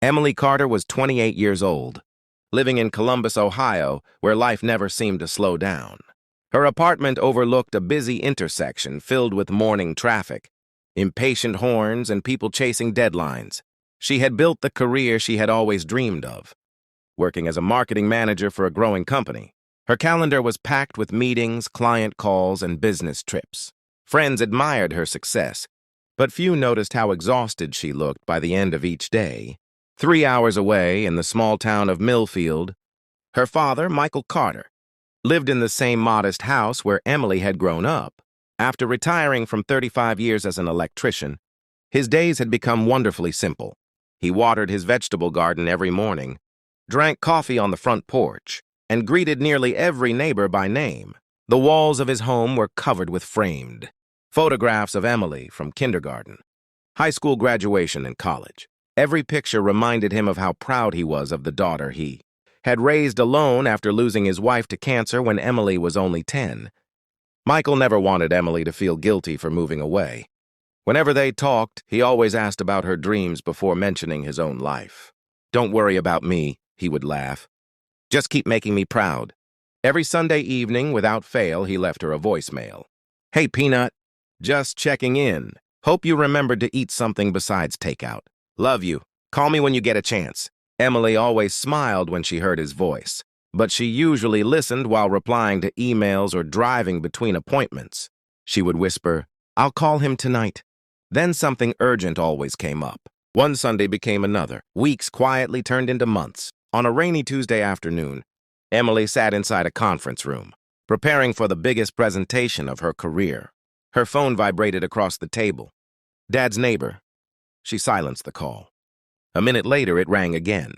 Emily Carter was 28 years old, living in Columbus, Ohio, where life never seemed to slow down. Her apartment overlooked a busy intersection filled with morning traffic, impatient horns, and people chasing deadlines. She had built the career she had always dreamed of, working as a marketing manager for a growing company. Her calendar was packed with meetings, client calls, and business trips. Friends admired her success, but few noticed how exhausted she looked by the end of each day. 3 hours away, in the small town of Millfield, her father, Michael Carter, lived in the same modest house where Emily had grown up. After retiring from 35 years as an electrician, his days had become wonderfully simple. He watered his vegetable garden every morning, drank coffee on the front porch, and greeted nearly every neighbor by name. The walls of his home were covered with framed photographs of Emily from kindergarten, high school graduation, and college. Every picture reminded him of how proud he was of the daughter he had raised alone after losing his wife to cancer when Emily was only 10. Michael never wanted Emily to feel guilty for moving away. Whenever they talked, he always asked about her dreams before mentioning his own life. "Don't worry about me," he would laugh. "Just keep making me proud." Every Sunday evening, without fail, he left her a voicemail. "Hey, Peanut. Just checking in. Hope you remembered to eat something besides takeout. Love you. Call me when you get a chance." Emily always smiled when she heard his voice, but she usually listened while replying to emails or driving between appointments. She would whisper, "I'll call him tonight." Then something urgent always came up. One Sunday became another. Weeks quietly turned into months. On a rainy Tuesday afternoon, Emily sat inside a conference room, preparing for the biggest presentation of her career. Her phone vibrated across the table. "Dad's neighbor." She silenced the call. A minute later, it rang again.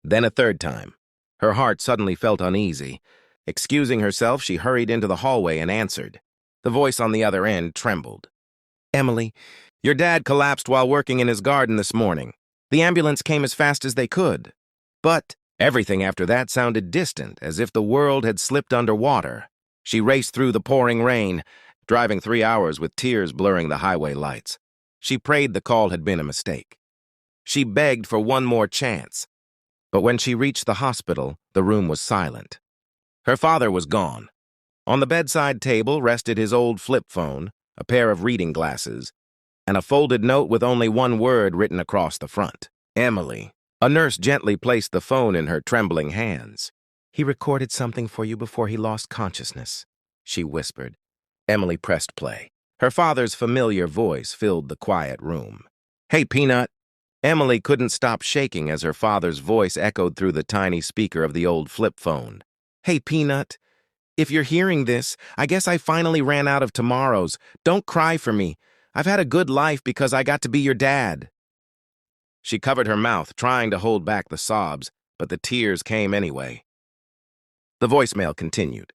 Then a third time. Her heart suddenly felt uneasy. Excusing herself, she hurried into the hallway and answered. The voice on the other end trembled. "Emily, your dad collapsed while working in his garden this morning. The ambulance came as fast as they could." But everything after that sounded distant, as if the world had slipped underwater. She raced through the pouring rain, driving 3 hours with tears blurring the highway lights. She prayed the call had been a mistake. She begged for one more chance. But when she reached the hospital, the room was silent. Her father was gone. On the bedside table rested his old flip phone, a pair of reading glasses, and a folded note with only one word written across the front. "Emily." A nurse gently placed the phone in her trembling hands. "He recorded something for you before he lost consciousness," she whispered. Emily pressed play. Her father's familiar voice filled the quiet room. "Hey, Peanut." Emily couldn't stop shaking as her father's voice echoed through the tiny speaker of the old flip phone. "Hey, Peanut. If you're hearing this, I guess I finally ran out of tomorrows. Don't cry for me. I've had a good life because I got to be your dad." She covered her mouth, trying to hold back the sobs, but the tears came anyway. The voicemail continued.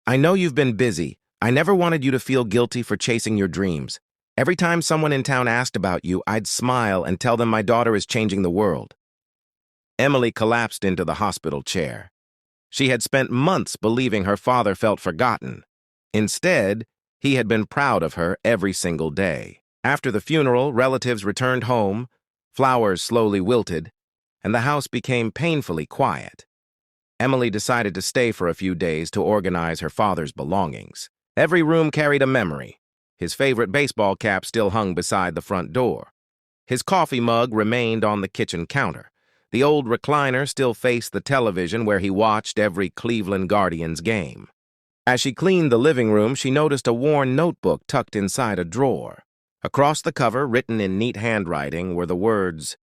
"I know you've been busy. I never wanted you to feel guilty for chasing your dreams. Every time someone in town asked about you, I'd smile and tell them my daughter is changing the world." Emily collapsed into the hospital chair. She had spent months believing her father felt forgotten. Instead, he had been proud of her every single day. After the funeral, relatives returned home, flowers slowly wilted, and the house became painfully quiet. Emily decided to stay for a few days to organize her father's belongings. Every room carried a memory. His favorite baseball cap still hung beside the front door. His coffee mug remained on the kitchen counter. The old recliner still faced the television where he watched every Cleveland Guardians game. As she cleaned the living room, she noticed a worn notebook tucked inside a drawer. Across the cover, written in neat handwriting, were the words,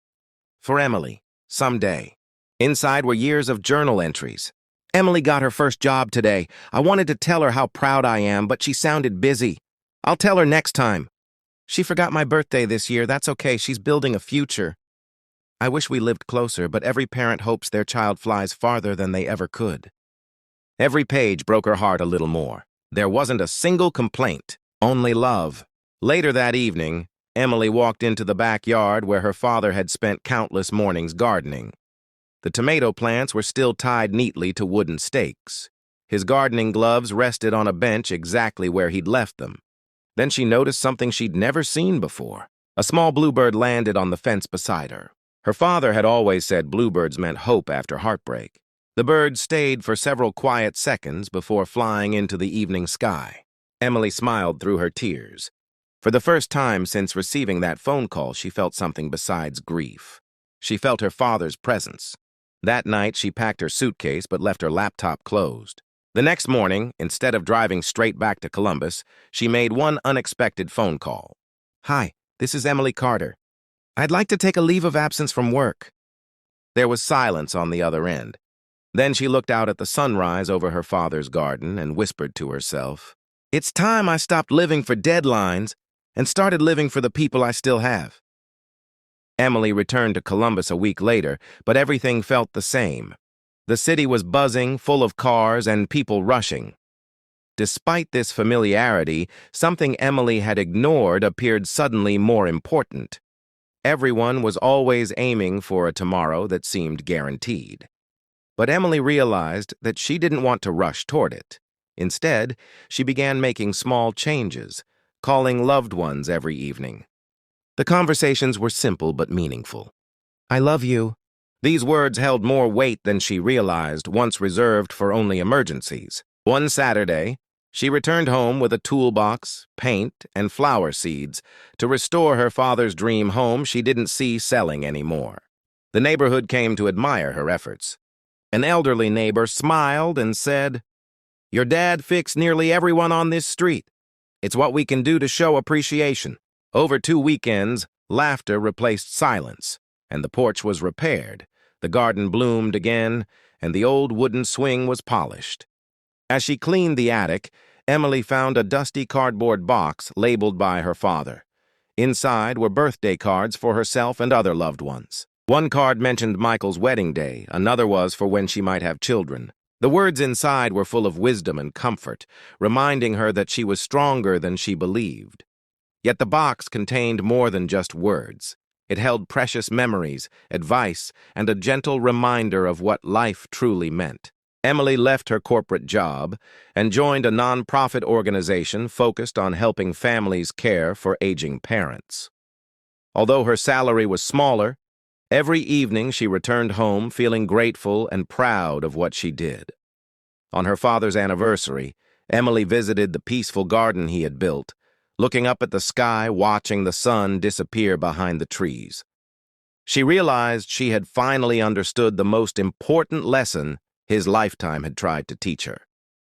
"For Emily, someday." Inside were years of journal entries. "Emily got her first job today. I wanted to tell her how proud I am, but she sounded busy. I'll tell her next time. She forgot my birthday this year. That's okay. She's building a future. I wish we lived closer, but every parent hopes their child flies farther than they ever could." Every page broke her heart a little more. There wasn't a single complaint, only love. Later that evening, Emily walked into the backyard where her father had spent countless mornings gardening. The tomato plants were still tied neatly to wooden stakes. His gardening gloves rested on a bench exactly where he'd left them. Then she noticed something she'd never seen before. A small bluebird landed on the fence beside her. Her father had always said bluebirds meant hope after heartbreak. The bird stayed for several quiet seconds before flying into the evening sky. Emily smiled through her tears. For the first time since receiving that phone call, she felt something besides grief. She felt her father's presence. That night, she packed her suitcase but left her laptop closed. The next morning, instead of driving straight back to Columbus, she made one unexpected phone call. "Hi, this is Emily Carter. I'd like to take a leave of absence from work." There was silence on the other end. Then she looked out at the sunrise over her father's garden and whispered to herself, "It's time I stopped living for deadlines and started living for the people I still have." Emily returned to Columbus a week later, but everything felt the same. The city was buzzing, full of cars and people rushing. Despite this familiarity, something Emily had ignored appeared suddenly more important. Everyone was always aiming for a tomorrow that seemed guaranteed. But Emily realized that she didn't want to rush toward it. Instead, she began making small changes, calling loved ones every evening. The conversations were simple but meaningful. "I love you." These words held more weight than she realized, once reserved for only emergencies. One Saturday, she returned home with a toolbox, paint, and flower seeds to restore her father's dream home she didn't see selling anymore. The neighborhood came to admire her efforts. An elderly neighbor smiled and said, "Your dad fixed nearly everyone on this street. It's what we can do to show appreciation." Over 2 weekends, laughter replaced silence, and the porch was repaired, the garden bloomed again, and the old wooden swing was polished. As she cleaned the attic, Emily found a dusty cardboard box labeled by her father. Inside were birthday cards for herself and other loved ones. One card mentioned Michael's wedding day, another was for when she might have children. The words inside were full of wisdom and comfort, reminding her that she was stronger than she believed. Yet the box contained more than just words. It held precious memories, advice, and a gentle reminder of what life truly meant. Emily left her corporate job and joined a nonprofit organization focused on helping families care for aging parents. Although her salary was smaller, every evening she returned home feeling grateful and proud of what she did. On her father's anniversary, Emily visited the peaceful garden he had built, looking up at the sky, watching the sun disappear behind the trees. She realized she had finally understood the most important lesson his lifetime had tried to teach her.